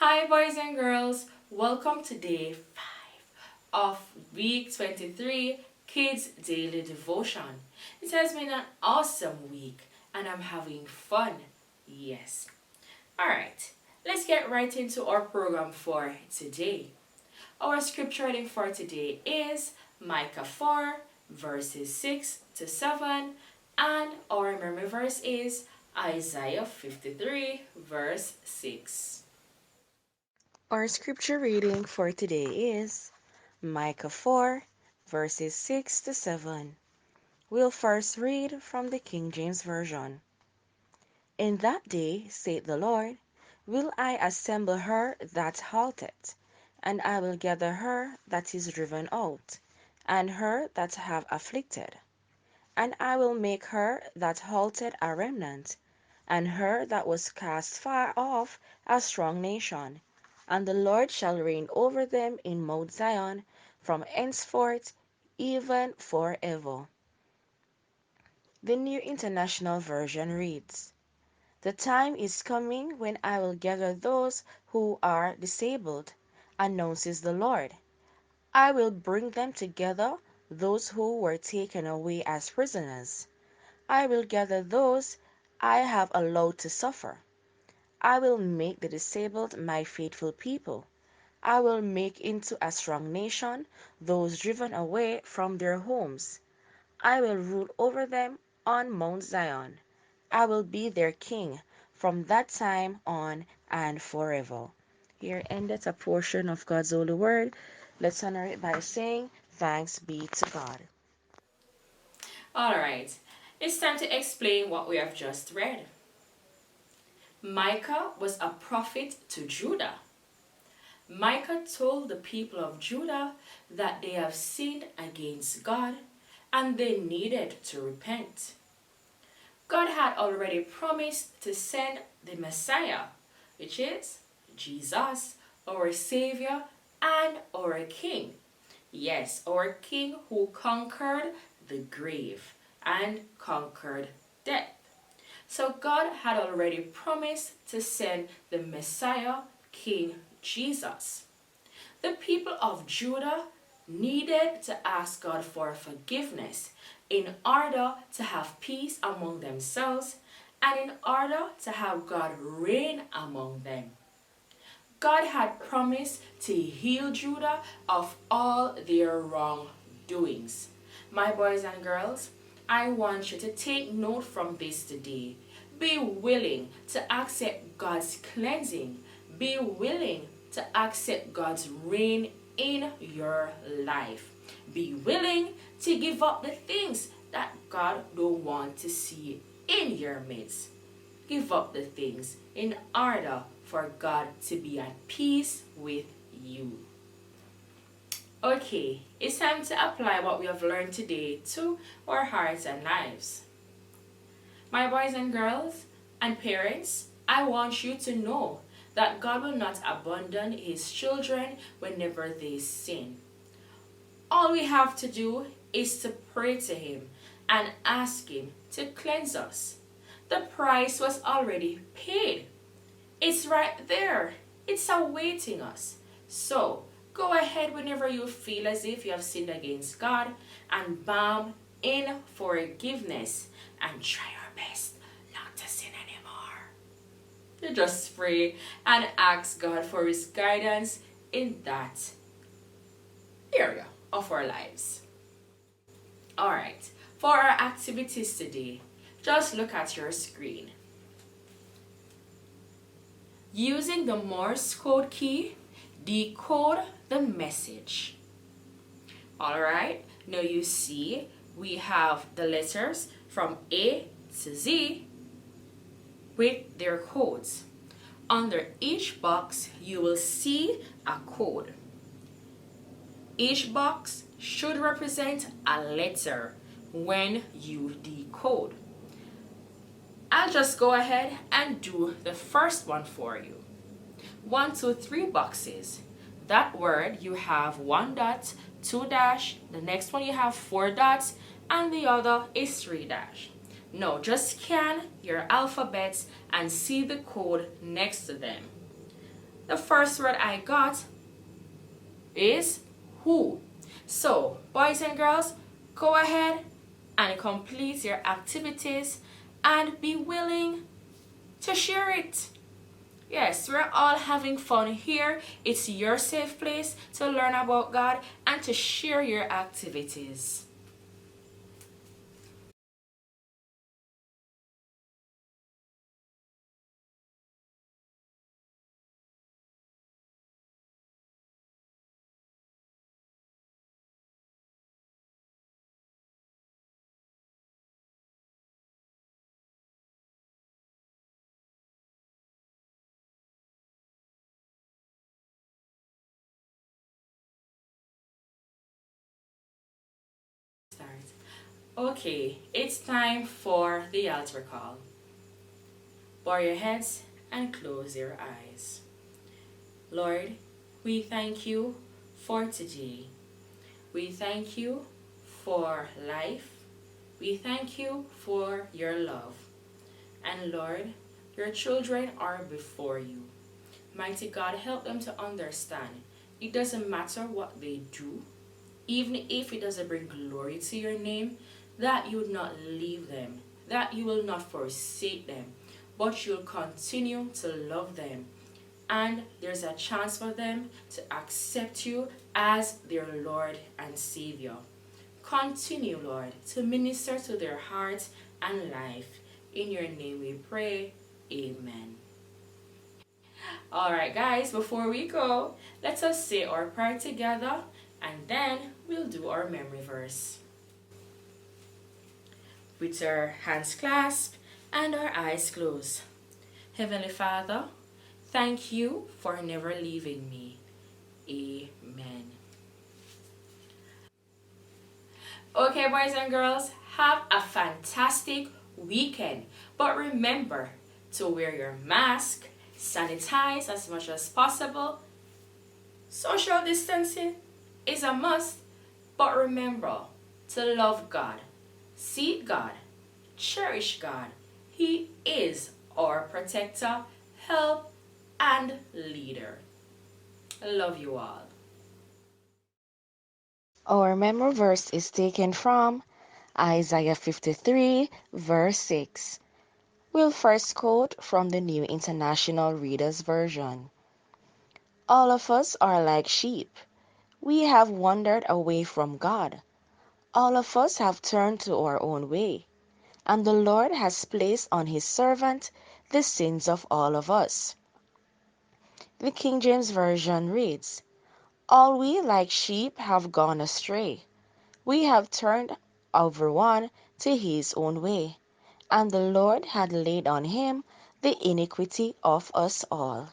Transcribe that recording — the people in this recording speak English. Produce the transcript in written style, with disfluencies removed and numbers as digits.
Hi, boys and girls. Welcome to day 5 of week 23 Kids Daily Devotion. It has been an awesome week and I'm having fun. Yes. Alright, let's get right into our program for today. Our scripture reading for today is Micah 4, verses 6 to 7, and our memory verse is Isaiah 53, verse 6. Our scripture reading for today is Micah 4, verses 6 to 7. We'll first read from the King James Version. In that day, saith the Lord, will I assemble her that halteth, and I will gather her that is driven out, and her that have afflicted. And I will make her that halted a remnant, and her that was cast far off a strong nation. And the Lord shall reign over them in Mount Zion from henceforth, even forever. The New International Version reads, the time is coming when I will gather those who are disabled, announces the Lord. I will bring them together, those who were taken away as prisoners. I will gather those I have allowed to suffer. I will make the disabled my faithful people. I will make into a strong nation those driven away from their homes. I will rule over them on Mount Zion. I will be their king from that time on and forever. Here endeth a portion of God's holy word. Let's honor it by saying, thanks be to God. Alright, it's time to explain what we have just read. Micah was a prophet to Judah. Micah told the people of Judah that they have sinned against God and they needed to repent. God had already promised to send the Messiah, which is Jesus, our Savior and our King. Yes, our King who conquered the grave and conquered death. So God had already promised to send the Messiah, King Jesus. The people of Judah needed to ask God for forgiveness in order to have peace among themselves and in order to have God reign among them. God had promised to heal Judah of all their wrongdoings. My boys and girls, I want you to take note from this today. Be willing to accept God's cleansing. Be willing to accept God's reign in your life. Be willing to give up the things that God don't want to see in your midst. Give up the things in order for God to be at peace with you. Okay, it's time to apply what we have learned today to our hearts and lives. My boys and girls and parents, I want you to know that God will not abandon His children whenever they sin. All we have to do is to pray to Him and ask Him to cleanse us. The price was already paid. It's right there. It's awaiting us. So, go ahead whenever you feel as if you have sinned against God and bow in forgiveness and try your best not to sin anymore. You just pray and ask God for His guidance in that area of our lives. Alright, for our activities today, just look at your screen. Using the Morse code key, decode the message. Alright, now you see we have the letters from A to Z with their codes. Under each box, you will see a code. Each box should represent a letter when you decode. I'll just go ahead and do the first one for you. 1, 2, 3 boxes. That word you have 1 dot, 2 dash, the next one you have 4 dots, and the other is 3 dash. Now just scan your alphabets and see the code next to them. The first word I got is who. So, boys and girls, go ahead and complete your activities and be willing to share it. Yes, we're all having fun here. It's your safe place to learn about God and to share your activities. Start. Okay, it's time for the altar call. Bow your heads and close your eyes. Lord, we thank you for today. We thank you for life. We thank you for your love. And Lord, your children are before you. Mighty God, help them to understand it doesn't matter what they do, even if it doesn't bring glory to your name, that you would not leave them, that you will not forsake them, but you'll continue to love them. And there's a chance for them to accept you as their Lord and Savior. Continue, Lord, to minister to their hearts and life. In your name we pray. Amen. Alright, guys, before we go, let us say our prayer together and then we'll do our memory verse. With our hands clasped and our eyes closed. Heavenly Father, thank you for never leaving me. Amen. Okay, boys and girls, have a fantastic weekend. But remember to wear your mask, sanitize as much as possible. Social distancing is a must, but remember to love God, seek God, cherish God. He is our protector, help, and leader. I love you all. Our memory verse is taken from Isaiah 53, verse 6. We'll first quote from the New International Reader's Version. All of us are like sheep. We have wandered away from God. All of us have turned to our own way, and the Lord has placed on his servant the sins of all of us. The King James Version reads, All we like sheep have gone astray. We have turned every one to his own way, and the Lord had laid on him the iniquity of us all.